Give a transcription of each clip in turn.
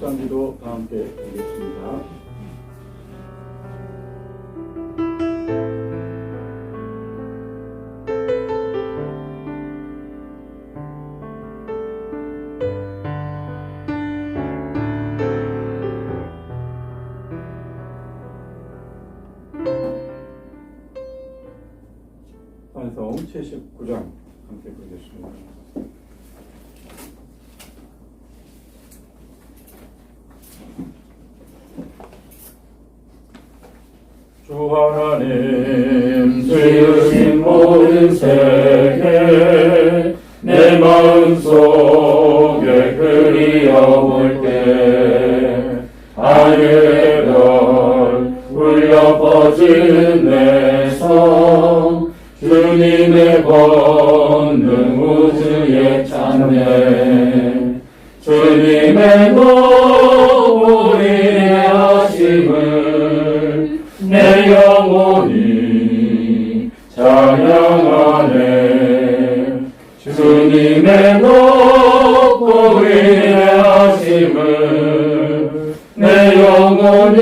묵상기도 다 함께 드리겠습니다. 찬송 79장 함께 보겠습니다. 주 하나님 지으신 모든 세계 내 마음속에 그리워볼 때 하늘의 별 울려 퍼지는 내 성 주님의 권능 우주에 찬네 주님의 노고의 하심을 내 영혼이 찬양하네 주님의 노고의 하심을 내 영혼이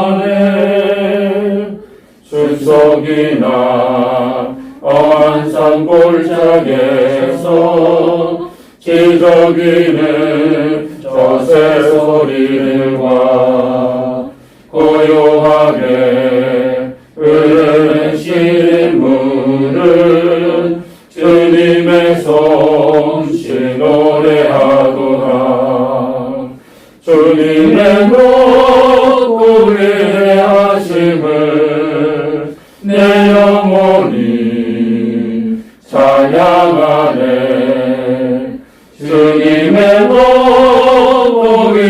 찬양하네 숲속이나 험한 산 골짜기에서 기적이는 저새 소리들과 고요하게 흐르는 시린 물은 주님의 솜씨 노래하도다 주님의 노고의 하심을 내 영혼이 찬양하네 주님의 노고의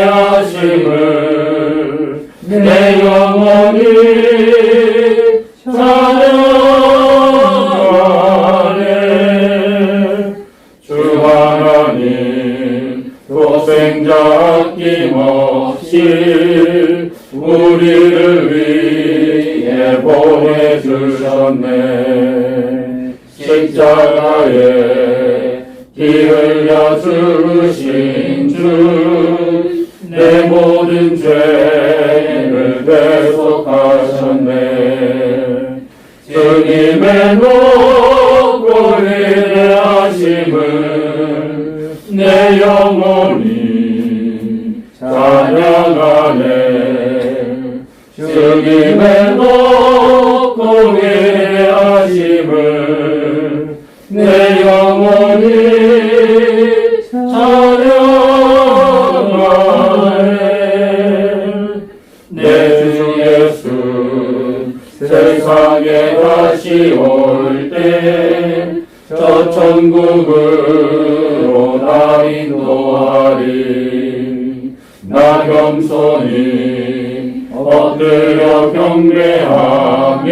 하심을 내 영혼이 찬양하네 주 하나님 독생자 아낌없이 우리를 위해 보내주셨네 십자가에 피 흘려 죽으신 주 내 모든 죄를 대속하셨네 주님의 노고의 하심을 내 영혼이 찬양하네 주님의 노고의 하심을 내 영혼이 찬양하네 내 주 예수 세상에 다시 올 때 저 천국으로 나 인도하리 나 겸손히 엎드려 경배하며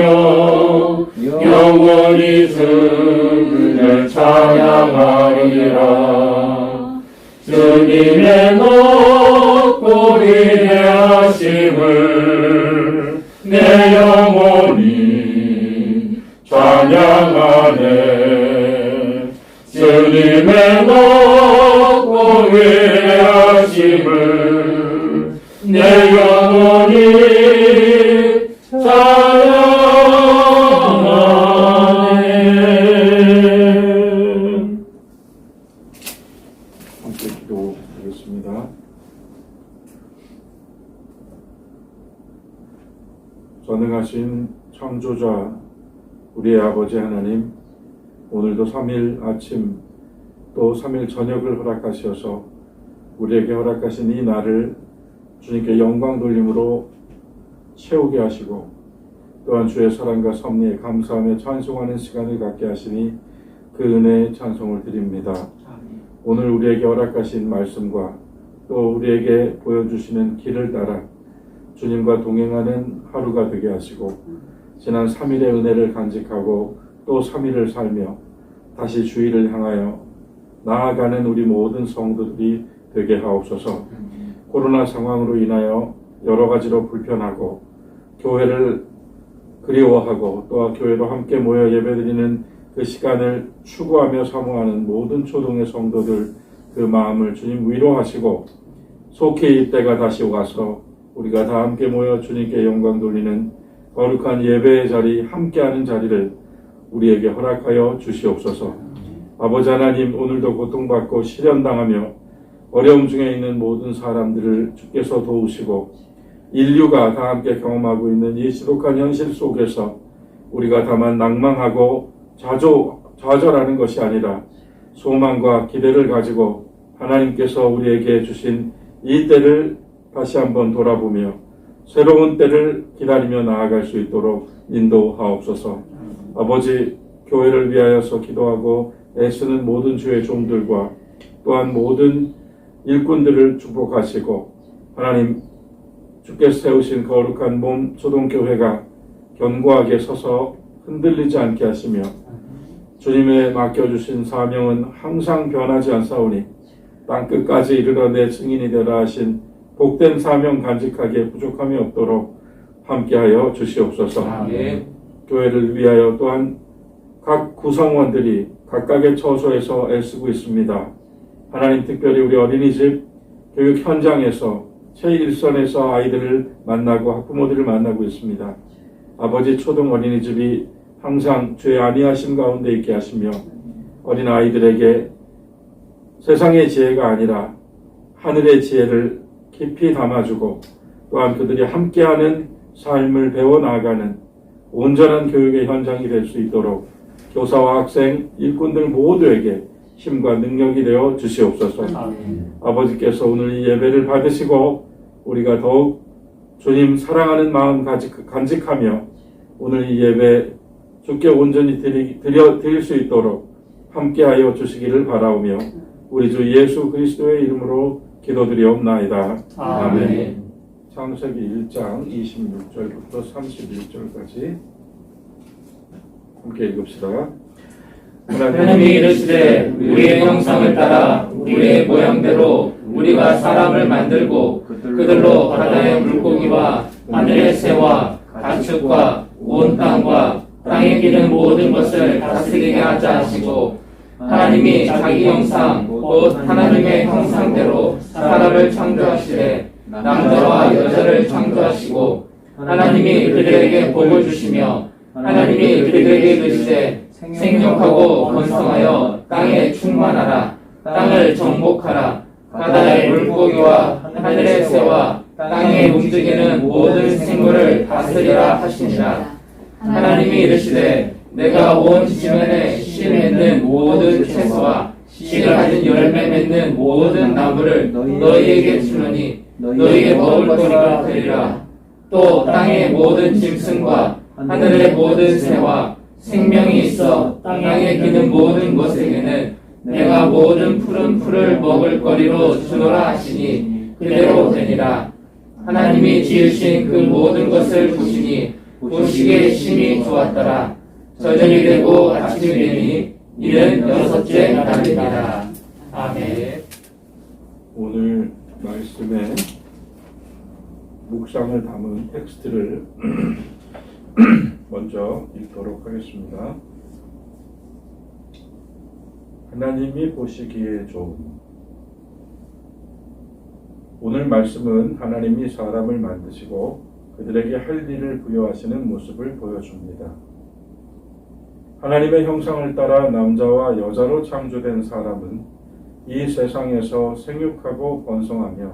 영원히 주를 찬양하리라 주님의 높고리 하심을 내 영혼이 찬양하네 주님의 높고리 하심을 내 영혼이 찬양하네 함께 기도하겠습니다. 전능하신 창조자 우리의 아버지 하나님 오늘도 3일 아침 또 3일 저녁을 허락하셔서 우리에게 허락하신 이 날을 주님께 영광 돌림으로 채우게 하시고 또한 주의 사랑과 섭리에 감사하며 찬송하는 시간을 갖게 하시니 그 은혜에 찬송을 드립니다. 오늘 우리에게 허락하신 말씀과 또 우리에게 보여주시는 길을 따라 주님과 동행하는 하루가 되게 하시고 지난 3일의 은혜를 간직하고 또 3일을 살며 다시 주일을 향하여 나아가는 우리 모든 성도들이 되게 하옵소서. 코로나 상황으로 인하여 여러 가지로 불편하고 교회를 그리워하고 또한 교회로 함께 모여 예배드리는 그 시간을 추구하며 사모하는 모든 초동의 성도들 그 마음을 주님 위로하시고 속히 이때가 다시 와서 우리가 다 함께 모여 주님께 영광 돌리는 거룩한 예배의 자리, 함께하는 자리를 우리에게 허락하여 주시옵소서. 아버지 하나님, 오늘도 고통받고 시련당하며 어려움 중에 있는 모든 사람들을 주께서 도우시고 인류가 다 함께 경험하고 있는 이 지독한 현실 속에서 우리가 다만 낭망하고 좌절하는 것이 아니라 소망과 기대를 가지고 하나님께서 우리에게 주신 이 때를 다시 한번 돌아보며 새로운 때를 기다리며 나아갈 수 있도록 인도하옵소서. 아버지, 교회를 위하여서 기도하고 애쓰는 모든 주의 종들과 또한 모든 일꾼들을 축복하시고 하나님, 주께서 세우신 거룩한 몸 초동교회가 견고하게 서서 흔들리지 않게 하시며 주님의 맡겨주신 사명은 항상 변하지 않사오니 땅끝까지 이르러 내 증인이 되라 하신 복된 사명 간직하기에 부족함이 없도록 함께하여 주시옵소서. 아멘. 교회를 위하여 또한 각 구성원들이 각각의 처소에서 애쓰고 있습니다. 하나님, 특별히 우리 어린이집 교육 현장에서 최일선에서 아이들을 만나고 학부모들을 만나고 있습니다. 아버지, 초등 어린이집이 항상 주의 안위하심 가운데 있게 하시며 어린 아이들에게 세상의 지혜가 아니라 하늘의 지혜를 깊이 담아주고 또한 그들이 함께하는 삶을 배워나가는 온전한 교육의 현장이 될 수 있도록 교사와 학생, 일꾼들 모두에게 힘과 능력이 되어 주시옵소서. 아버지께서 오늘 이 예배를 받으시고 우리가 더욱 주님 사랑하는 마음 간직하며 오늘 이 예배 주께 온전히 드릴 수 있도록 함께하여 주시기를 바라오며 우리 주 예수 그리스도의 이름으로 기도드리옵나이다. 아멘. 창세기 1장 26절부터 31절까지 함께 읽읍시다. 하나님이 이르시되 우리의 형상을 따라 우리의 모양대로 우리가 사람을 만들고 그들로 바다의 물고기와 하늘의 새와 가축과 온 땅과 땅에 기는 모든 것을 다스리게 하자 하시고 하나님이 자기 형상 곧 하나님의 형상대로 사람을 창조하시되 남자와 여자를 창조하시고 하나님이 그들에게 복을 주시며 하나님이 그들에게 이르시되 생육하고 번성하여 땅에 충만하라. 땅을 정복하라. 바다의 물고기와 하늘의 새와 땅에 움직이는 모든 생물을 다스리라 하시니라. 하나님이 이르시되 내가 온 지면에 씨 맺는 모든 채소와 씨를 가진 열매 맺는 모든 나무를 너희에게 주노니 너희의 먹을 거리가 되리라. 또 땅의 모든 짐승과 하늘의 모든 새와 생명이 있어 땅에 기는 모든 것에게는 내가 모든 푸른 풀을 먹을 거리로 주노라 하시니 그대로 되니라. 하나님이 지으신 그 모든 것을 보시니 보시기에 심히 좋았더라. 저녁이 되고 아침이 되니 이는 여섯째 날이니라. 아멘. 오늘 말씀에 묵상을 담은 텍스트를 먼저 읽도록 하겠습니다. 하나님이 보시기에 좋은. 오늘 말씀은 하나님이 사람을 만드시고 그들에게 할 일을 부여하시는 모습을 보여줍니다. 하나님의 형상을 따라 남자와 여자로 창조된 사람은 이 세상에서 생육하고 번성하며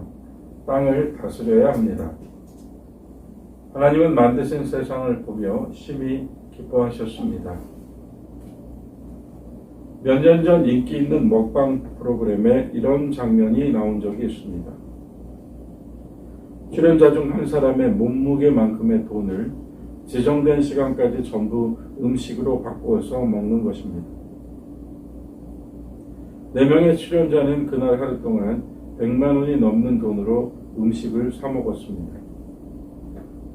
땅을 다스려야 합니다. 하나님은 만드신 세상을 보며 심히 기뻐하셨습니다. 몇 년 전 인기 있는 먹방 프로그램에 이런 장면이 나온 적이 있습니다. 출연자 중 한 사람의 몸무게만큼의 돈을 지정된 시간까지 전부 음식으로 바꾸어서 먹는 것입니다. 4명의 출연자는 그날 하루 동안 100만 원이 넘는 돈으로 음식을 사 먹었습니다.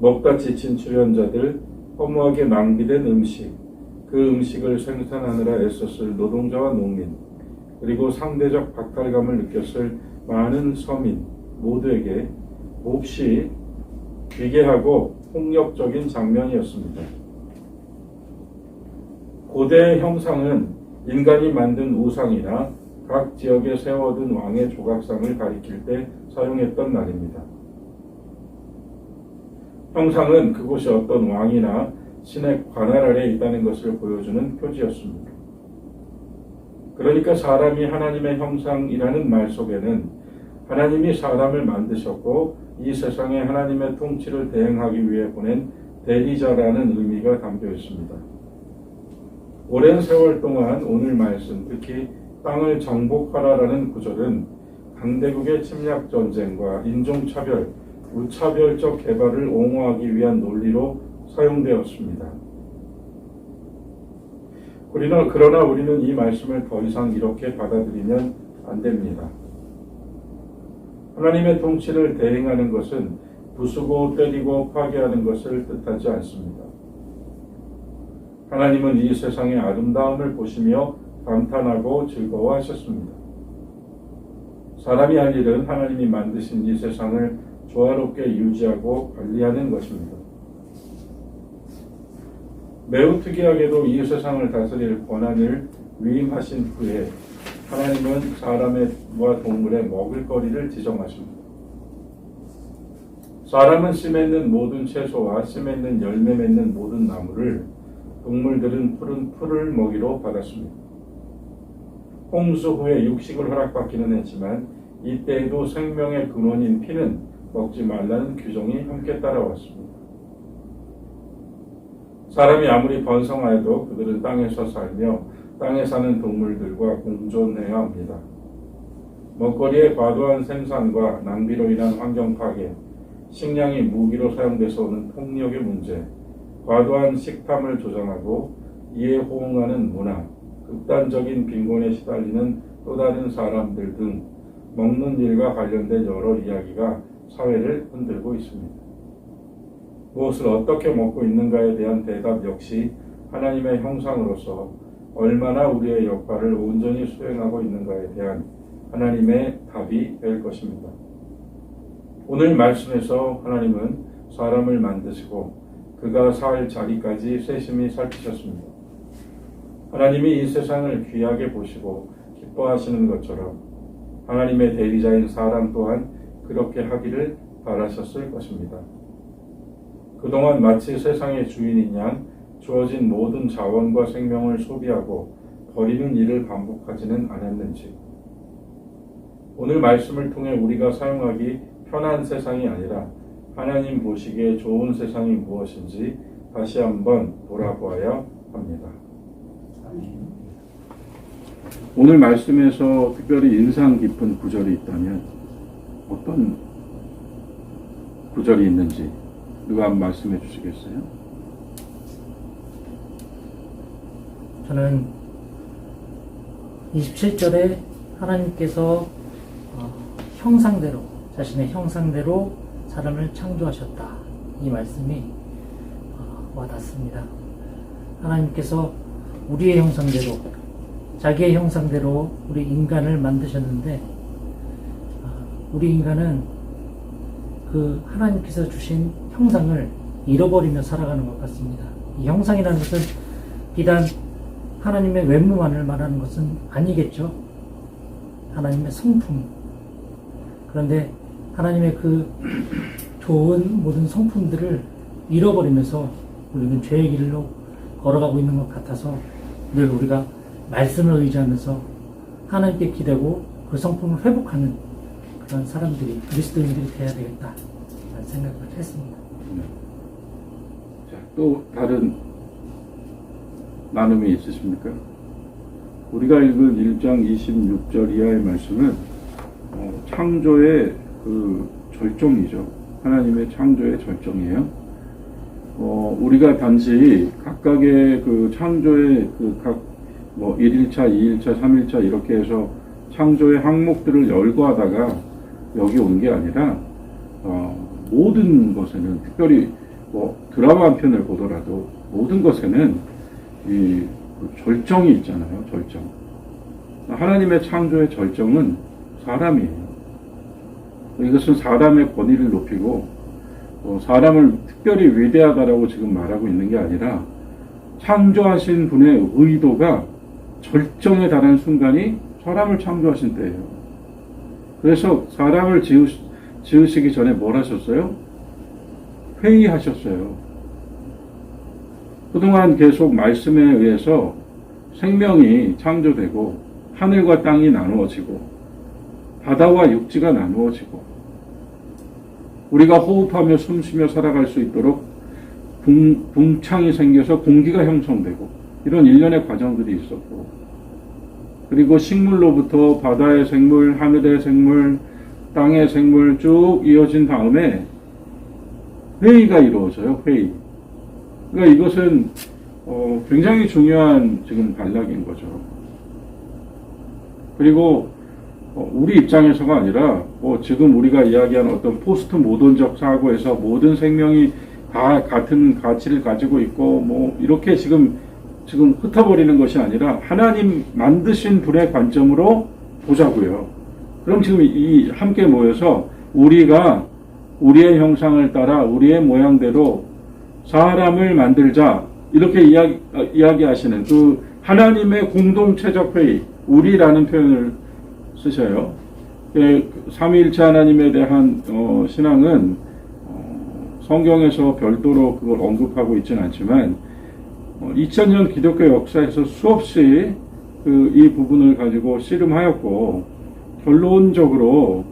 먹다 지친 출연자들, 허무하게 낭비된 음식, 그 음식을 생산하느라 애썼을 노동자와 농민, 그리고 상대적 박탈감을 느꼈을 많은 서민 모두에게 몹시 기괴하고 폭력적인 장면이었습니다. 고대 형상은 인간이 만든 우상이나 각 지역에 세워둔 왕의 조각상을 가리킬 때 사용했던 말입니다. 형상은 그곳이 어떤 왕이나 신의 관할 아래 있다는 것을 보여주는 표지였습니다. 그러니까 사람이 하나님의 형상이라는 말 속에는 하나님이 사람을 만드셨고 이 세상에 하나님의 통치를 대행하기 위해 보낸 대리자라는 의미가 담겨 있습니다. 오랜 세월 동안 오늘 말씀, 특히 땅을 정복하라라는 구절은 강대국의 침략 전쟁과 인종차별, 무차별적 개발을 옹호하기 위한 논리로 사용되었습니다. 그러나 우리는 이 말씀을 더 이상 이렇게 받아들이면 안 됩니다. 하나님의 통치를 대행하는 것은 부수고 때리고 파괴하는 것을 뜻하지 않습니다. 하나님은 이 세상의 아름다움을 보시며 감탄하고 즐거워하셨습니다. 사람이 할 일은 하나님이 만드신 이 세상을 조화롭게 유지하고 관리하는 것입니다. 매우 특이하게도 이 세상을 다스릴 권한을 위임하신 후에 하나님은 사람과 동물의 먹을거리를 지정하십니다. 사람은 씨 맺는 모든 채소와 씨 맺는 열매 맺는 모든 나무를, 동물들은 푸른 풀을 먹이로 받았습니다. 홍수 후에 육식을 허락받기는 했지만 이때에도 생명의 근원인 피는 먹지 말라는 규정이 함께 따라왔습니다. 사람이 아무리 번성하여도 그들은 땅에서 살며 땅에 사는 동물들과 공존해야 합니다. 먹거리의 과도한 생산과 낭비로 인한 환경 파괴, 식량이 무기로 사용돼서 오는 폭력의 문제, 과도한 식탐을 조장하고 이에 호응하는 문화, 극단적인 빈곤에 시달리는 또 다른 사람들 등 먹는 일과 관련된 여러 이야기가 사회를 흔들고 있습니다. 무엇을 어떻게 먹고 있는가에 대한 대답 역시 하나님의 형상으로서 얼마나 우리의 역할을 온전히 수행하고 있는가에 대한 하나님의 답이 될 것입니다. 오늘 말씀에서 하나님은 사람을 만드시고 그가 살 자리까지 세심히 살피셨습니다. 하나님이 이 세상을 귀하게 보시고 기뻐하시는 것처럼 하나님의 대리자인 사람 또한 그렇게 하기를 바라셨을 것입니다. 그동안 마치 세상의 주인인 양 주어진 모든 자원과 생명을 소비하고 버리는 일을 반복하지는 않았는지, 오늘 말씀을 통해 우리가 사용하기 편한 세상이 아니라 하나님 보시기에 좋은 세상이 무엇인지 다시 한번 돌아보아야 합니다. 오늘 말씀에서 특별히 인상 깊은 구절이 있다면 어떤 구절이 있는지 누가 한번 말씀해 주시겠어요? 저는 27절에 하나님께서 형상대로, 자신의 형상대로 사람을 창조하셨다, 이 말씀이 와닿습니다. 하나님께서 우리의 형상대로, 자기의 형상대로 우리 인간을 만드셨는데 우리 인간은 그 하나님께서 주신 형상을 잃어버리며 살아가는 것 같습니다. 이 형상이라는 것은 비단 하나님의 외모만을 말하는 것은 아니겠죠. 하나님의 성품. 그런데 하나님의 그 좋은 모든 성품들을 잃어버리면서 우리는 죄의 길로 걸어가고 있는 것 같아서 늘 우리가 말씀을 의지하면서 하나님께 기대고 그 성품을 회복하는 그런 사람들이, 그리스도인들이 돼야 되겠다 라는 생각을 했습니다. 자, 또 다른 나눔이 있으십니까? 우리가 읽은 1장 26절 이하의 말씀은 창조의 그 절정이죠. 하나님의 창조의 절정이에요. 우리가 단지 각각의 그 창조의 그 각 1일차, 2일차, 3일차 이렇게 해서 창조의 항목들을 열거하다가 여기 온 게 아니라 모든 것에는, 특별히 드라마 한 편을 보더라도 모든 것에는 이 절정이 있잖아요. 절정. 하나님의 창조의 절정은 사람이에요. 이것은 사람의 권위를 높이고 사람을 특별히 위대하다라고 지금 말하고 있는 게 아니라 창조하신 분의 의도가 절정에 달한 순간이 사람을 창조하신 때예요. 그래서 사람을 지으시기 전에 뭘 하셨어요? 회의하셨어요. 그동안 계속 말씀에 의해서 생명이 창조되고 하늘과 땅이 나누어지고 바다와 육지가 나누어지고 우리가 호흡하며 숨쉬며 살아갈 수 있도록 붕창이 생겨서 공기가 형성되고 이런 일련의 과정들이 있었고 그리고 식물로부터 바다의 생물, 하늘의 생물, 땅의 생물 쭉 이어진 다음에 회의가 이루어져요. 회의. 그러니까 이것은 굉장히 중요한 지금 단락인 거죠. 그리고 우리 입장에서가 아니라 지금 우리가 이야기하는 어떤 포스트 모던적 사고에서 모든 생명이 다 같은 가치를 가지고 있고 이렇게 지금 흩어버리는 것이 아니라 하나님 만드신 분의 관점으로 보자고요. 그럼 지금 이 함께 모여서 우리가 우리의 형상을 따라 우리의 모양대로 사람을 만들자 이렇게 이야기하시는 그 하나님의 공동체적 회의 우리라는 표현을 쓰셔요. 삼위일체 하나님에 대한 신앙은 성경에서 별도로 그걸 언급하고 있지는 않지만 2000년 기독교 역사에서 수없이 이 부분을 가지고 씨름하였고 결론적으로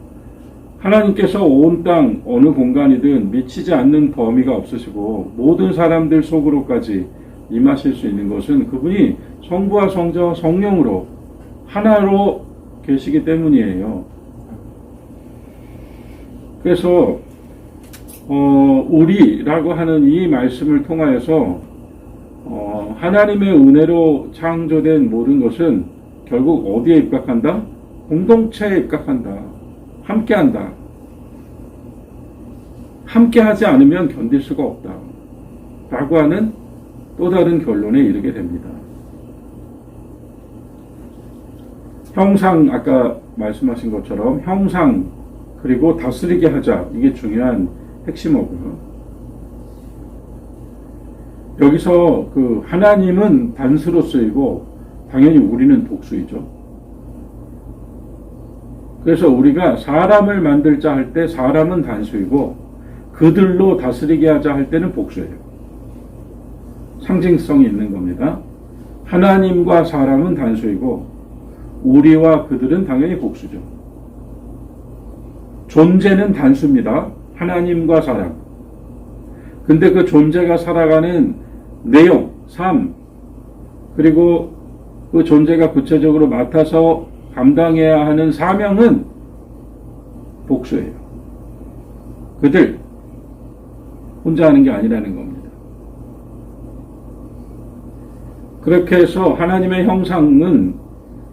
하나님께서 온 땅 어느 공간이든 미치지 않는 범위가 없으시고 모든 사람들 속으로까지 임하실 수 있는 것은 그분이 성부와 성자와 성령으로 하나로 계시기 때문이에요. 그래서 우리라고 하는 이 말씀을 통하여서 하나님의 은혜로 창조된 모든 것은 결국 어디에 입각한다? 공동체에 입각한다. 함께한다. 함께하지 않으면 견딜 수가 없다. 라고 하는 또 다른 결론에 이르게 됩니다. 형상, 아까 말씀하신 것처럼 형상 그리고 다스리게 하자. 이게 중요한 핵심어고요. 여기서 하나님은 단수로 쓰이고 당연히 우리는 복수이죠. 그래서 우리가 사람을 만들자 할 때 사람은 단수이고 그들로 다스리게 하자 할 때는 복수예요. 상징성이 있는 겁니다. 하나님과 사람은 단수이고 우리와 그들은 당연히 복수죠. 존재는 단수입니다. 하나님과 사람. 근데 그 존재가 살아가는 내용, 삶, 그리고 그 존재가 구체적으로 맡아서 감당해야 하는 사명은 복수예요. 그들 혼자 하는 게 아니라는 겁니다. 그렇게 해서 하나님의 형상은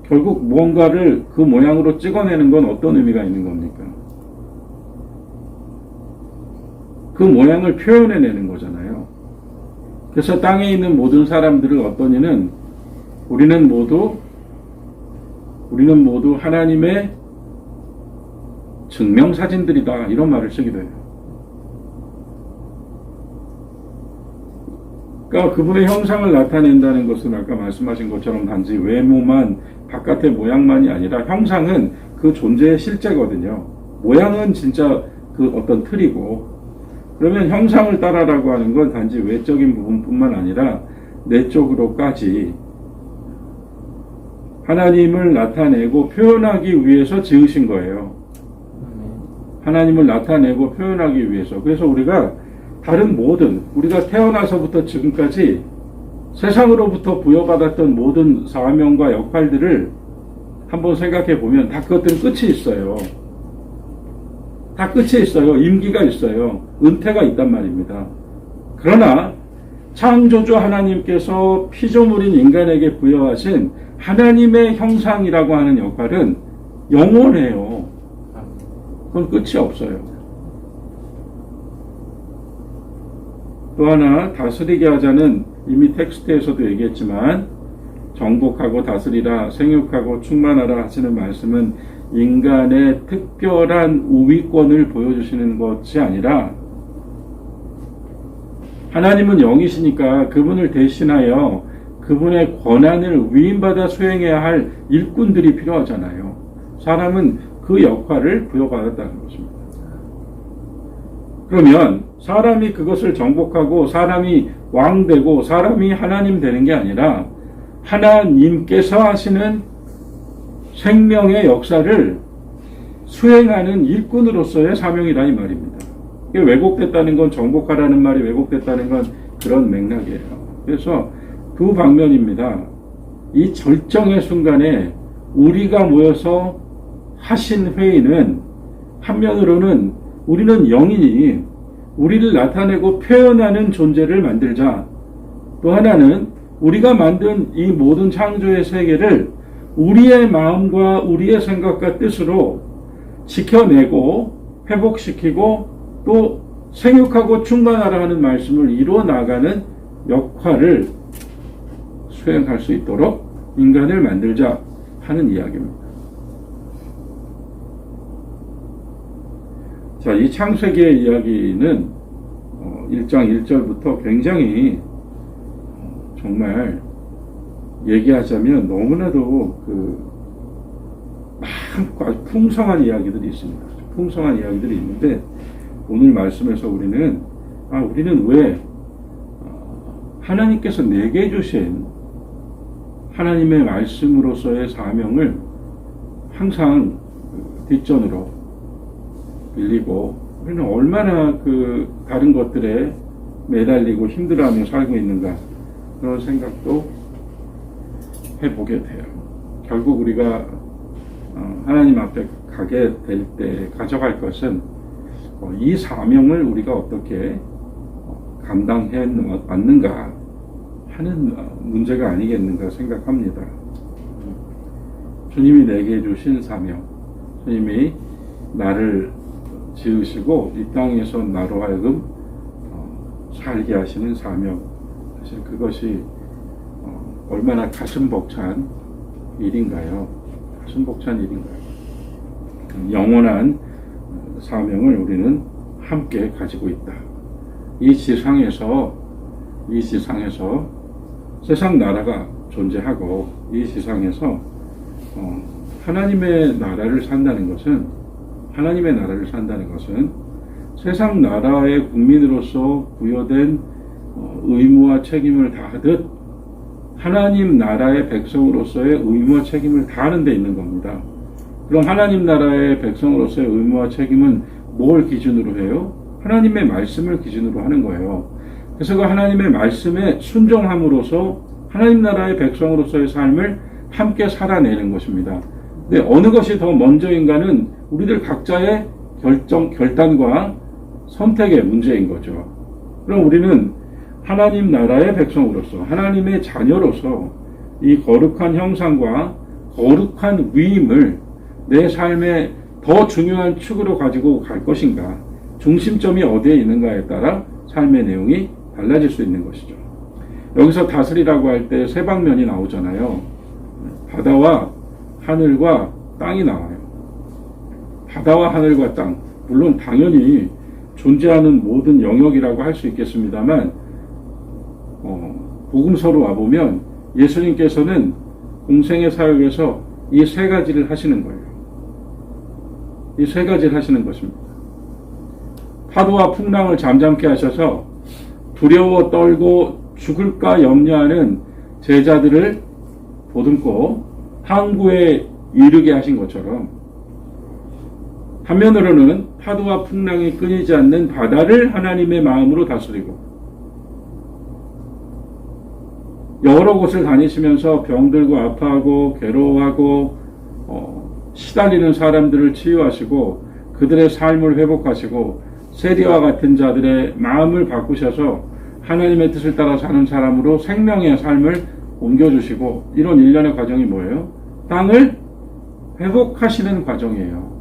결국 무언가를 그 모양으로 찍어내는 건 어떤 의미가 있는 겁니까? 그 모양을 표현해내는 거잖아요. 그래서 땅에 있는 모든 사람들을 어떤 이는 우리는 모두 하나님의 증명사진들이다 이런 말을 쓰기도 해요. 그러니까 그분의 형상을 나타낸다는 것은 아까 말씀하신 것처럼 단지 외모만 바깥의 모양만이 아니라 형상은 그 존재의 실제거든요. 모양은 진짜 그 어떤 틀이고 그러면 형상을 따라라고 하는 건 단지 외적인 부분뿐만 아니라 내적으로까지 하나님을 나타내고 표현하기 위해서 지으신 거예요. 하나님을 나타내고 표현하기 위해서. 그래서 우리가 다른 모든 우리가 태어나서부터 지금까지 세상으로부터 부여받았던 모든 사명과 역할들을 한번 생각해 보면 다 그것들은 끝이 있어요. 다 끝이 있어요. 임기가 있어요. 은퇴가 있단 말입니다. 그러나 창조주 하나님께서 피조물인 인간에게 부여하신 하나님의 형상이라고 하는 역할은 영원해요. 그건 끝이 없어요. 또 하나 다스리게 하자는 이미 텍스트에서도 얘기했지만 정복하고 다스리라 생육하고 충만하라 하시는 말씀은 인간의 특별한 우위권을 보여주시는 것이 아니라 하나님은 영이시니까 그분을 대신하여 그분의 권한을 위임받아 수행해야 할 일꾼들이 필요하잖아요. 사람은 그 역할을 부여받았다는 것입니다. 그러면 사람이 그것을 정복하고 사람이 왕되고 사람이 하나님 되는 게 아니라 하나님께서 하시는 생명의 역사를 수행하는 일꾼으로서의 사명이라 이 말입니다. 이게 왜곡됐다는 건, 정복하라는 말이 왜곡됐다는 건 그런 맥락이에요. 그래서 두 방면입니다. 이 절정의 순간에 우리가 모여서 하신 회의는 한면으로는 우리는 영이니 우리를 나타내고 표현하는 존재를 만들자. 또 하나는 우리가 만든 이 모든 창조의 세계를 우리의 마음과 우리의 생각과 뜻으로 지켜내고 회복시키고 또 생육하고 충만하라 하는 말씀을 이루어 나가는 역할을 수행할 수 있도록 인간을 만들자 하는 이야기입니다. 자, 이 창세기의 이야기는 1장 1절부터 굉장히 정말 얘기하자면 너무나도 많고 풍성한 이야기들이 있습니다. 풍성한 이야기들이 있는데 오늘 말씀에서 우리는 왜 하나님께서 내게 주신 하나님의 말씀으로서의 사명을 항상 뒷전으로 밀리고 우리는 얼마나 다른 것들에 매달리고 힘들어하며 살고 있는가 그런 생각도 해보게 돼요. 결국 우리가 하나님 앞에 가게 될 때 가져갈 것은 이 사명을 우리가 어떻게 감당해 왔는가 하는 문제가 아니겠는가 생각합니다. 주님이 내게 주신 사명, 주님이 나를 지으시고 이 땅에서 나로 하여금 살게 하시는 사명, 사실 그것이 얼마나 가슴 벅찬 일인가요? 가슴 벅찬 일인가요? 영원한 사명을 우리는 함께 가지고 있다. 이 지상에서 세상 나라가 존재하고 이 지상에서 하나님의 나라를 산다는 것은 세상 나라의 국민으로서 부여된 의무와 책임을 다하듯 하나님 나라의 백성으로서의 의무와 책임을 다하는 데 있는 겁니다. 그럼 하나님 나라의 백성으로서의 의무와 책임은 뭘 기준으로 해요? 하나님의 말씀을 기준으로 하는 거예요. 그래서 그 하나님의 말씀에 순종함으로써 하나님 나라의 백성으로서의 삶을 함께 살아내는 것입니다. 근데 어느 것이 더 먼저인가는 우리들 각자의 결단과 선택의 문제인 거죠. 그럼 우리는 하나님 나라의 백성으로서, 하나님의 자녀로서 이 거룩한 형상과 거룩한 위임을 내 삶의 더 중요한 축으로 가지고 갈 것인가, 중심점이 어디에 있는가에 따라 삶의 내용이 달라질 수 있는 것이죠. 여기서 다스리라고 할 때 세 방면이 나오잖아요. 바다와 하늘과 땅이 나와요. 바다와 하늘과 땅, 물론 당연히 존재하는 모든 영역이라고 할 수 있겠습니다만 복음서로 와보면 예수님께서는 공생의 사역에서 이 세 가지를 하시는 거예요. 이 세 가지를 하시는 것입니다. 파도와 풍랑을 잠잠케 하셔서 두려워 떨고 죽을까 염려하는 제자들을 보듬고 항구에 이르게 하신 것처럼 한면으로는 파도와 풍랑이 끊이지 않는 바다를 하나님의 마음으로 다스리고 여러 곳을 다니시면서 병들고 아파하고 괴로워하고 시달리는 사람들을 치유하시고 그들의 삶을 회복하시고 세리와 같은 자들의 마음을 바꾸셔서 하나님의 뜻을 따라 사는 사람으로 생명의 삶을 옮겨주시고 이런 일련의 과정이 뭐예요? 땅을 회복하시는 과정이에요.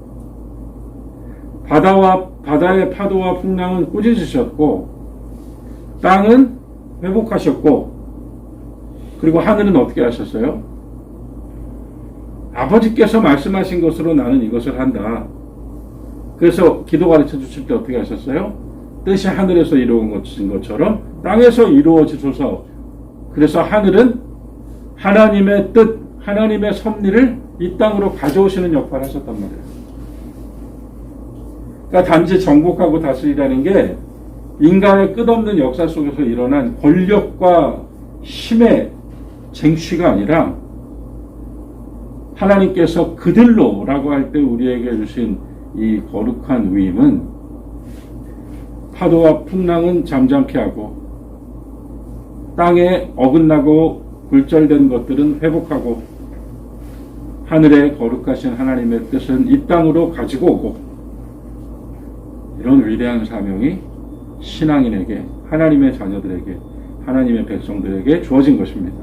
바다의 파도와 풍랑은 꾸짖으셨고 땅은 회복하셨고 그리고 하늘은 어떻게 하셨어요? 아버지께서 말씀하신 것으로 나는 이것을 한다. 그래서 기도 가르쳐 주실 때 어떻게 하셨어요? 뜻이 하늘에서 이루어진 것처럼 땅에서 이루어지소서. 그래서 하늘은 하나님의 뜻, 하나님의 섭리를 이 땅으로 가져오시는 역할을 하셨단 말이에요. 그러니까 단지 정복하고 다스리라는 게 인간의 끝없는 역사 속에서 일어난 권력과 힘의 쟁취가 아니라 하나님께서 그들로라고 할 때 우리에게 주신 이 거룩한 위임은 파도와 풍랑은 잠잠케 하고 땅에 어긋나고 굴절된 것들은 회복하고 하늘에 거룩하신 하나님의 뜻은 이 땅으로 가지고 오고 이런 위대한 사명이 신앙인에게 하나님의 자녀들에게 하나님의 백성들에게 주어진 것입니다.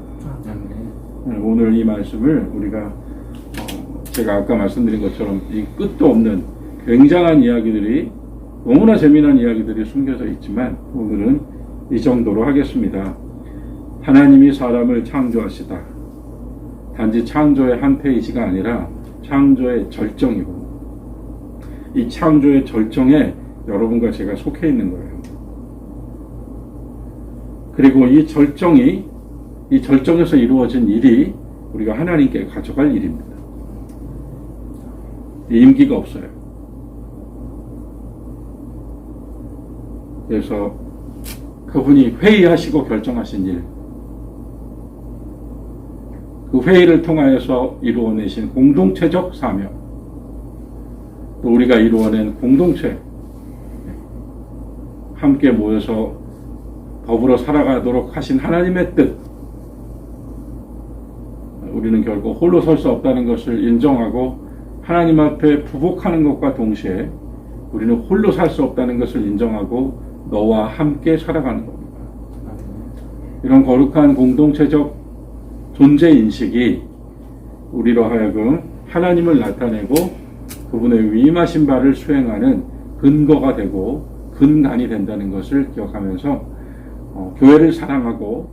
오늘 이 말씀을 우리가 제가 아까 말씀드린 것처럼 이 끝도 없는 굉장한 이야기들이 너무나 재미난 이야기들이 숨겨져 있지만 오늘은 이 정도로 하겠습니다. 하나님이 사람을 창조하시다. 단지 창조의 한 페이지가 아니라 창조의 절정이고 이 창조의 절정에 여러분과 제가 속해 있는 거예요. 그리고 이 절정에서 이루어진 일이 우리가 하나님께 가져갈 일입니다. 임기가 없어요. 그래서 그분이 회의하시고 결정하신 일, 그 회의를 통하여서 이루어내신 공동체적 사명, 또 우리가 이루어낸 공동체, 함께 모여서 더불어 살아가도록 하신 하나님의 뜻, 우리는 결국 홀로 설 수 없다는 것을 인정하고 하나님 앞에 부복하는 것과 동시에 우리는 홀로 살 수 없다는 것을 인정하고 너와 함께 살아가는 겁니다. 이런 거룩한 공동체적 존재 인식이 우리로 하여금 하나님을 나타내고 그분의 위임하신 바를 수행하는 근거가 되고 근간이 된다는 것을 기억하면서 교회를 사랑하고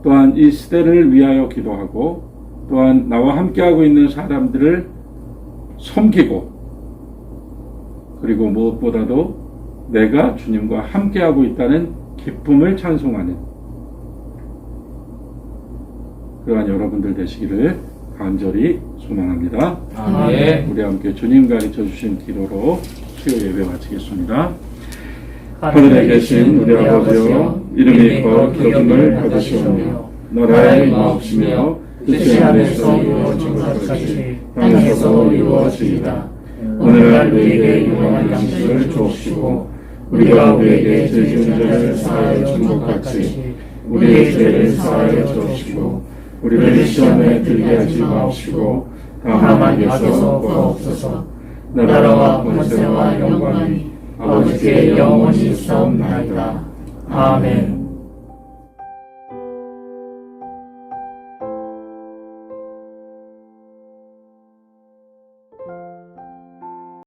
또한 이 시대를 위하여 기도하고 또한 나와 함께하고 있는 사람들을 섬기고 그리고 무엇보다도 내가 주님과 함께하고 있다는 기쁨을 찬송하는 그러한 여러분들 되시기를 간절히 소망합니다. 아멘. 우리 함께 주님 가르쳐 주신 기도로 수요 예배 마치겠습니다. 하늘에 계신 우리 아버지여, 이름이 거룩히 여김을 받으시오며 나라의 마옵시며 뜻이 하늘에서 이루어진 것 같이 땅에서 이루어지이다. 오늘날 우리에게 유용한 양식을 주옵시고 우리가 우리에게 죄 지은 자를 사하여 준 것 같이 우리의 죄를 사하여 주옵시고 우리를 시험에 들게 하지 마옵시고 다만 악에서 구하옵소서. 나라와 권세와 영광이 아버지께 영원히 있사옵나이다. 아멘.